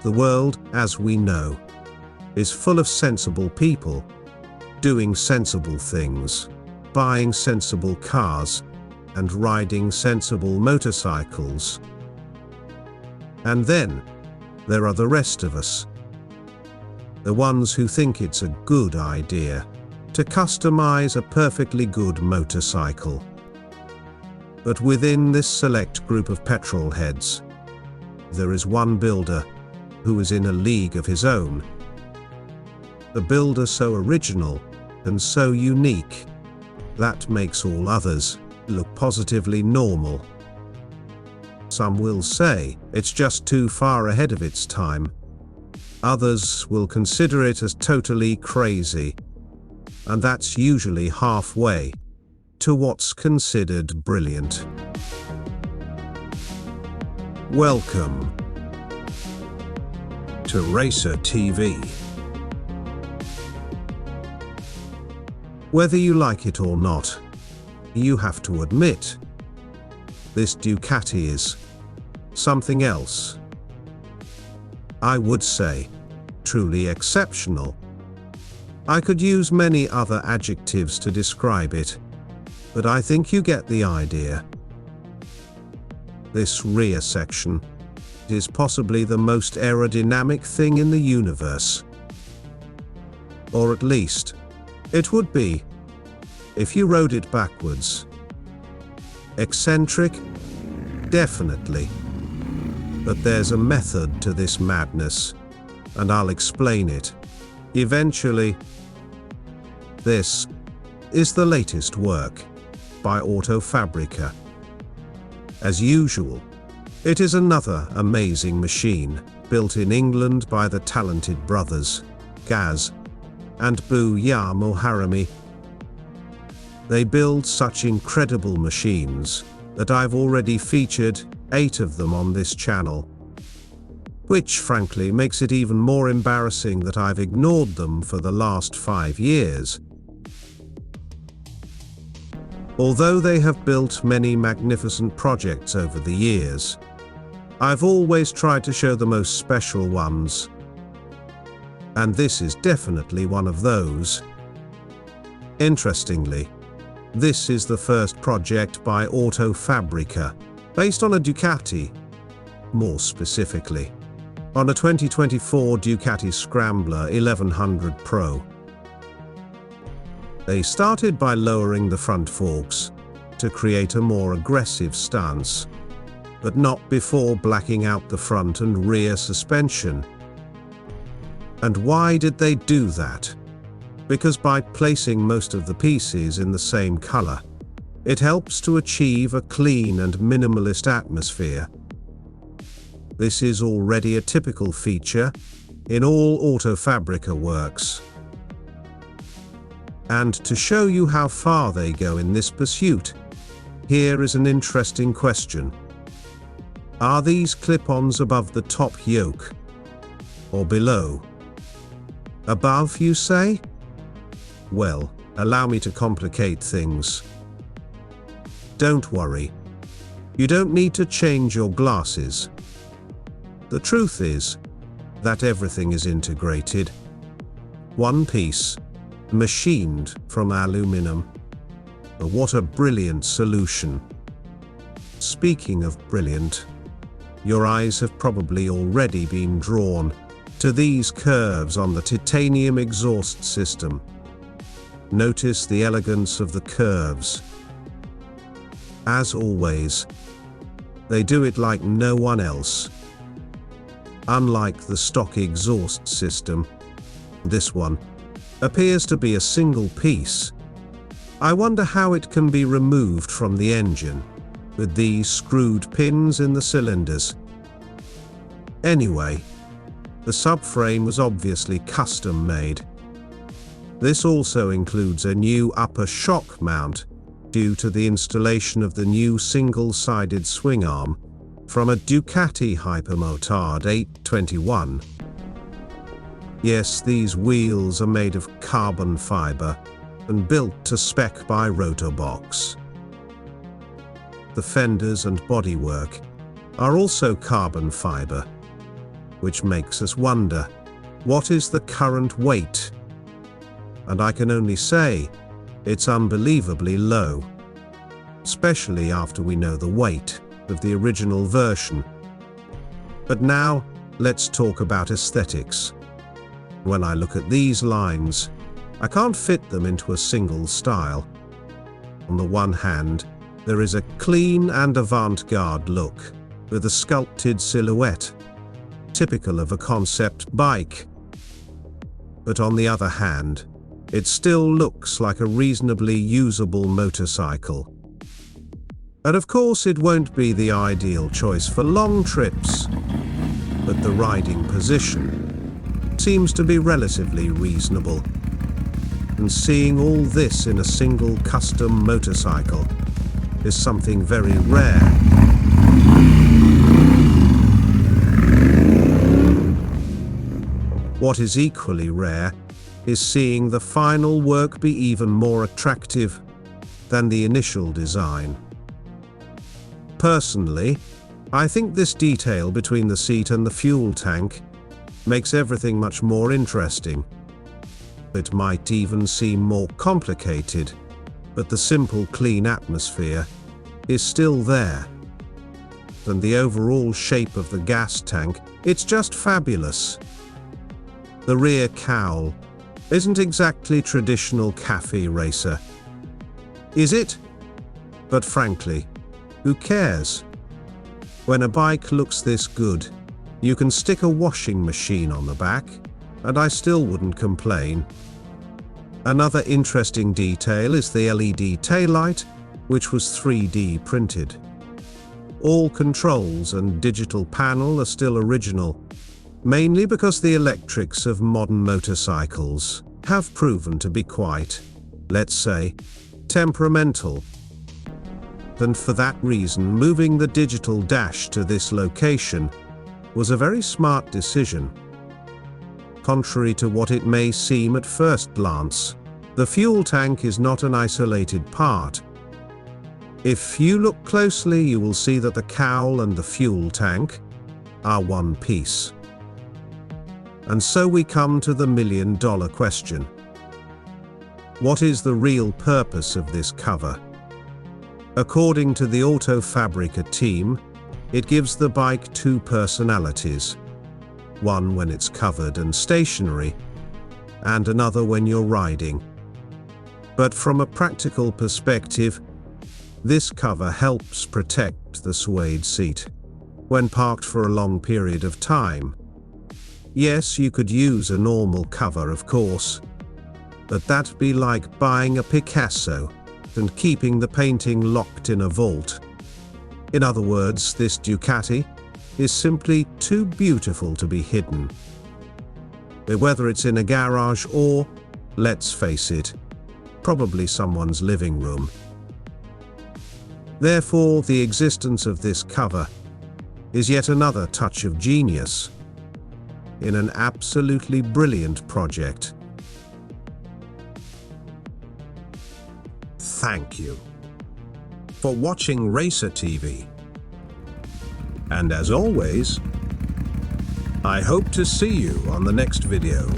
The world, as we know, is full of sensible people, doing sensible things, buying sensible cars, and riding sensible motorcycles. And then, there are the rest of us. The ones who think it's a good idea to customize a perfectly good motorcycle. But within this select group of petrol heads, there is one builder who is in a league of his own. A builder so original and so unique that makes all others look positively normal. Some will say it's just too far ahead of its time. Others will consider it as totally crazy. And that's usually halfway to what's considered brilliant. Welcome to Racertv. Whether you like it or not, you have to admit, this Ducati is something else. I would say, truly exceptional. I could use many other adjectives to describe it, but I think you get the idea. This rear section is possibly the most aerodynamic thing in the universe. Or at least, it would be, if you rode it backwards. Eccentric? Definitely. But there's a method to this madness, and I'll explain it eventually. This is the latest work by Fabrica. As usual, it is another amazing machine built in England by the talented brothers Gaz and Bujar Muharremi. They build such incredible machines that I've already featured 8 of them on this channel, which frankly makes it even more embarrassing that I've ignored them for the last 5 years. Although they have built many magnificent projects over the years, I've always tried to show the most special ones. And this is definitely one of those. Interestingly, this is the first project by Fabrica, based on a Ducati. More specifically, on a 2024 Ducati Scrambler 1100 Pro. They started by lowering the front forks to create a more aggressive stance, but not before blacking out the front and rear suspension. And why did they do that? Because by placing most of the pieces in the same color, it helps to achieve a clean and minimalist atmosphere. This is already a typical feature in all Fabrica works. And to show you how far they go in this pursuit, here is an interesting question. Are these clip-ons above the top yoke? Or below? Above, you say? Well, allow me to complicate things. Don't worry. You don't need to change your glasses. The truth is that everything is integrated. One piece, machined from aluminum. But what a brilliant solution. Speaking of brilliant, your eyes have probably already been drawn to these curves on the titanium exhaust system. Notice the elegance of the curves. As always, they do it like no one else. Unlike the stock exhaust system, this one appears to be a single piece. I wonder how it can be removed from the engine with these screwed pins in the cylinders. Anyway, the subframe was obviously custom made. This also includes a new upper shock mount due to the installation of the new single-sided swing arm from a Ducati Hypermotard 821. Yes, these wheels are made of carbon fiber and built to spec by Rotobox. The fenders and bodywork are also carbon fiber. which makes us wonder, what is the current weight? And I can only say, it's unbelievably low, especially after we know the weight of the original version. But now, let's talk about aesthetics. When I look at these lines, I can't fit them into a single style. On the one hand, there is a clean and avant-garde look, with a sculpted silhouette, typical of a concept bike. But on the other hand, it still looks like a reasonably usable motorcycle. And of course it won't be the ideal choice for long trips, but the riding position seems to be relatively reasonable. And seeing all this in a single custom motorcycle is something very rare. What is equally rare is seeing the final work be even more attractive than the initial design. Personally, I think this detail between the seat and the fuel tank makes everything much more interesting. It might even seem more complicated, but the simple clean atmosphere is still there. And the overall shape of the gas tank, it's just fabulous. The rear cowl isn't exactly traditional CafeRacer, is it? But frankly, who cares? When a bike looks this good, you can stick a washing machine on the back, and I still wouldn't complain. Another interesting detail is the LED taillight, which was 3D printed. All controls and digital panel are still original, mainly because the electrics of modern motorcycles have proven to be quite, let's say, temperamental. And for that reason, moving the digital dash to this location was a very smart decision. Contrary to what it may seem at first glance, the fuel tank is not an isolated part. If you look closely, you will see that the cowl and the fuel tank are one piece. And so we come to the million-dollar question. What is the real purpose of this cover? According to the Fabrica team, it gives the bike two personalities. One when it's covered and stationary, and another when you're riding. But from a practical perspective, this cover helps protect the suede seat when parked for a long period of time. Yes, you could use a normal cover, of course, but that'd be like buying a Picasso and keeping the painting locked in a vault. In other words, this Ducati is simply too beautiful to be hidden. Whether it's in a garage or, let's face it, probably someone's living room. Therefore, the existence of this cover is yet another touch of genius in an absolutely brilliant project. Thank you for watching Racertv. And as always, I hope to see you on the next video.